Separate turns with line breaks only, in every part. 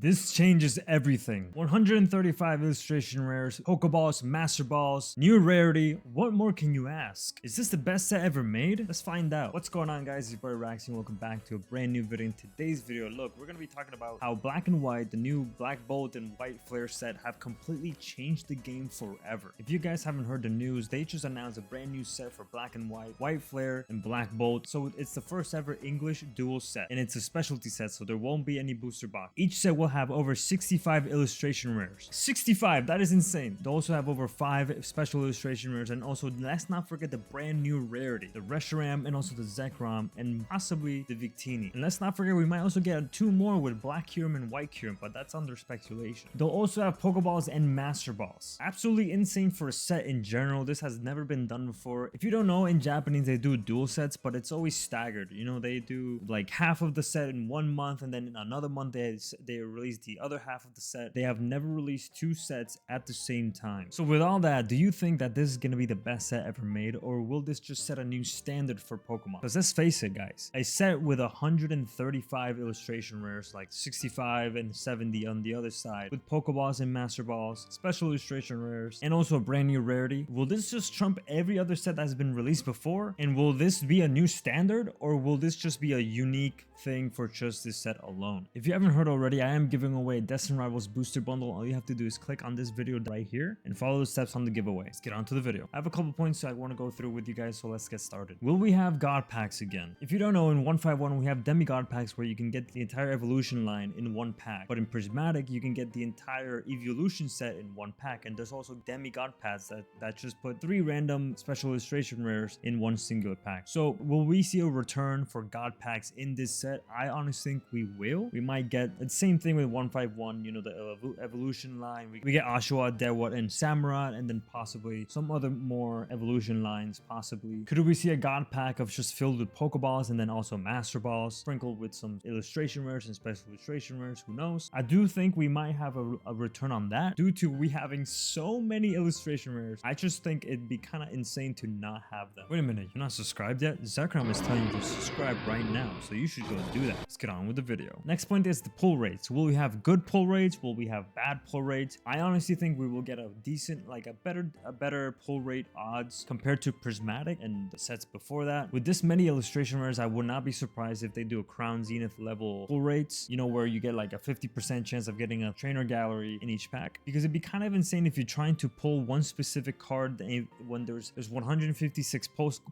This changes everything. 135 illustration rares, Pokeballs, Master Balls, new rarity. What more can you ask? Is this the best set ever made? Let's find out. What's going on, guys? It's your boy Rax and welcome back to a brand new video. In today's video, look, we're gonna be talking about how Black and White, the new Black Bolt and White Flare set, have completely changed the game forever. If you guys haven't heard the news, they just announced a brand new set for Black and White Flare and Black Bolt. So it's the first ever English dual set, and it's a specialty set, so there won't be any booster box. Each set will have over 65 illustration rares. 65, that is insane. They also have over 5 special illustration rares, and also let's not forget the brand new rarity, the Reshiram and also the Zekrom and possibly the Victini. And let's not forget we might also get 2 more with Black Kyurem and White Kyurem, but that's under speculation. They'll also have Pokeballs and Master Balls. Absolutely insane for a set in general. This has never been done before. If you don't know, in Japanese they do dual sets, but it's always staggered. You know, they do like half of the set in 1 month, and then in another month they release the other half of the set. They have never released 2 sets at the same time. So with all that, do you think that this is going to be the best set ever made, or will this just set a new standard for Pokemon? Because let's face it, guys, a set with 135 illustration rares, like 65 and 70 on the other side, with Pokeballs and Master Balls, special illustration rares, and also a brand new rarity, will this just trump every other set that's been released before? And will this be a new standard, or will this just be a unique thing for just this set alone? If you haven't heard already, I am giving away a Destiny Rivals booster bundle. All you have to do is click on this video right here and follow the steps on the giveaway. Let's get on to the video. I have a couple points I want to go through with you guys, so let's get started. Will we have God packs again? If you don't know, in 151 we have demigod packs where you can get the entire evolution line in one pack, but in Prismatic you can get the entire evolution set in one pack, and there's also demigod packs that just put 3 random special illustration rares in one singular pack. So will we see a return for God packs in this set? I honestly think we will. We might get the same thing with 151, you know, the evolution line. We get Ashua, Dewat, and Samurott, and then possibly some other more evolution lines, possibly. Could we see a God pack of just filled with Pokeballs and then also Master Balls, sprinkled with some illustration rares and special illustration rares? Who knows? I do think we might have a return on that due to we having so many illustration rares. I just think it'd be kind of insane to not have them. Wait a minute, you're not subscribed yet? Zekrom is telling you to subscribe right now, so you should go do that. Let's get on with the video. Next point is the pull rates. Will we have good pull rates? Will we have bad pull rates? I honestly think we will get a decent, like a better pull rate odds compared to Prismatic and the sets before that. With this many illustration rares, I would not be surprised if they do a Crown Zenith level pull rates, you know, where you get like a 50% chance of getting a trainer gallery in each pack, because it'd be kind of insane if you're trying to pull one specific card when there's 156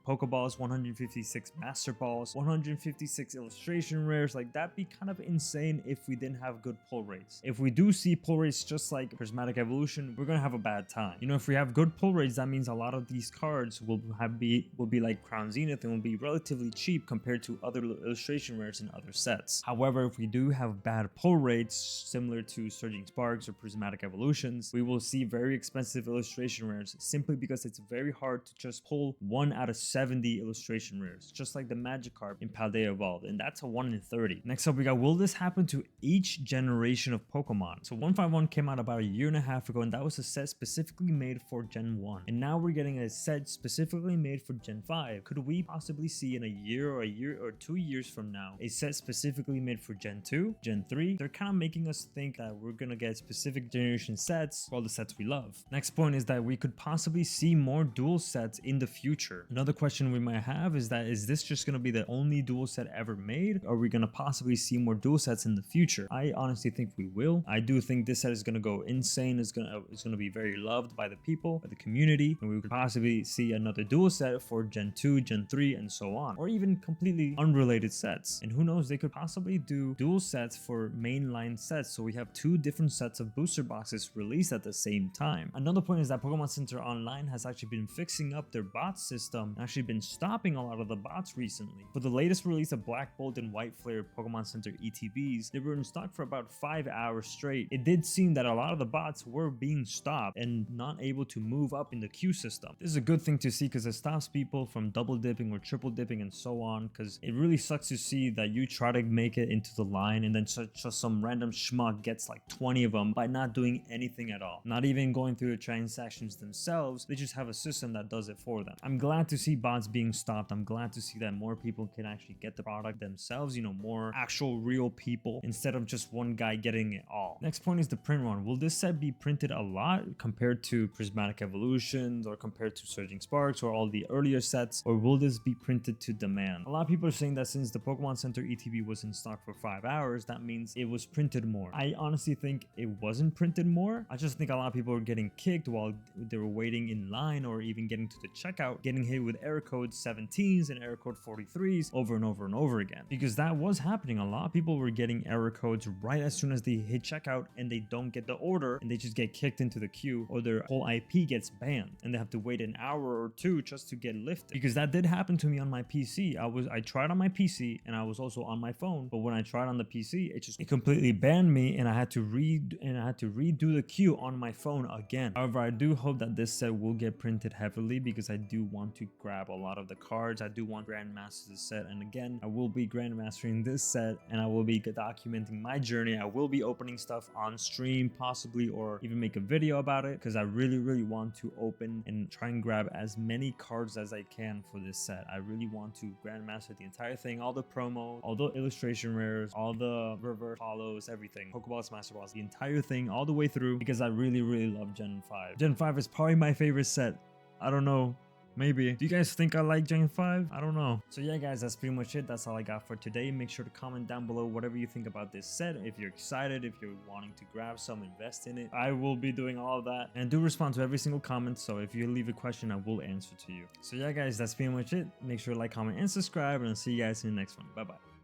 Pokeballs, 156 Master Balls, 156 illustration rares. Like, that'd be kind of insane if we didn't have good pull rates. If we do see pull rates just like Prismatic Evolution, we're gonna have a bad time. You know, if we have good pull rates, that means a lot of these cards will be like Crown Zenith and will be relatively cheap compared to other illustration rares in other sets. However, if we do have bad pull rates similar to Surging Sparks or Prismatic Evolutions, we will see very expensive illustration rares, simply because it's very hard to just pull 1 out of 70 illustration rares, just like the Magikarp in Paldea Evolved, and that's a 1 in 30. Next up, we got, will this happen to each generation of Pokemon? So 151 came out about a year and a half ago, and that was a set specifically made for Gen 1. And now we're getting a set specifically made for Gen 5. Could we possibly see in a year or 2 years from now a set specifically made for Gen 2, Gen 3? They're kind of making us think that we're gonna get specific generation sets for all the sets we love. Next point is that we could possibly see more dual sets in the future. Another question we might have is that, is this just gonna be the only dual set ever made? Or are we gonna possibly see more dual sets in the future? I honestly think we will. I do think this set is gonna go insane. It's gonna be very loved by the people, by the community, and we could possibly see another dual set for Gen 2, Gen 3, and so on, or even completely unrelated sets. And who knows, they could possibly do dual sets for mainline sets, so we have 2 different sets of booster boxes released at the same time. Another point is that Pokemon Center Online has actually been fixing up their bot system and actually been stopping a lot of the bots recently. For the latest release of Black Bolt and White Flare Pokemon Center ETBs, they were in stock for about 5 hours straight. It did seem that a lot of the bots were being stopped and not able to move up in the queue system. This is a good thing to see because it stops people from double dipping or triple dipping and so on, because it really sucks to see that you try to make it into the line and then just some random schmuck gets like 20 of them by not doing anything at all, not even going through the transactions themselves. They just have a system that does it for them. I'm glad to see bots being stopped. I'm glad to see that more people can actually get the product themselves, you know, more actual real people instead of just one guy getting it all. Next point is the print run. Will this set be printed a lot compared to Prismatic Evolutions or compared to Surging Sparks or all the earlier sets, or will this be printed to demand? A lot of people are saying that since the Pokemon Center ETB was in stock for 5 hours, that means it was printed more. I honestly think it wasn't printed more. I just think a lot of people were getting kicked while they were waiting in line or even getting to the checkout, getting hit with error code 17s and error code 43s over and over and over again, because that was happening. A lot of people were getting error codes right as soon as they hit checkout and they don't get the order and they just get kicked into the queue, or their whole IP gets banned and they have to wait an hour or two just to get lifted. Because that did happen to me on my PC. I tried on my PC and I was also on my phone, but when I tried on the PC, it completely banned me and I had to redo the queue on my phone again. However, I do hope that this set will get printed heavily because I do want to grab a lot of the cards. I do want Grandmaster this set, and again, I will be Grandmastering this set and I will be documenting my journey. I will be opening stuff on stream possibly, or even make a video about it, because I really want to open and try and grab as many cards as I can for this set. I really want to Grandmaster the entire thing, all the promo, all the illustration rares, all the reverse follows, everything, Pokeballs, Master Balls, the entire thing all the way through, because I really love Gen 5. Gen 5 is probably my favorite set. I don't know. Maybe. Do you guys think I like Gen 5? I don't know. So yeah, guys, that's pretty much it. That's all I got for today. Make sure to comment down below whatever you think about this set. If you're excited, if you're wanting to grab some, invest in it. I will be doing all of that. And do respond to every single comment. So if you leave a question, I will answer to you. So yeah, guys, that's pretty much it. Make sure to like, comment, and subscribe. And I'll see you guys in the next one. Bye-bye.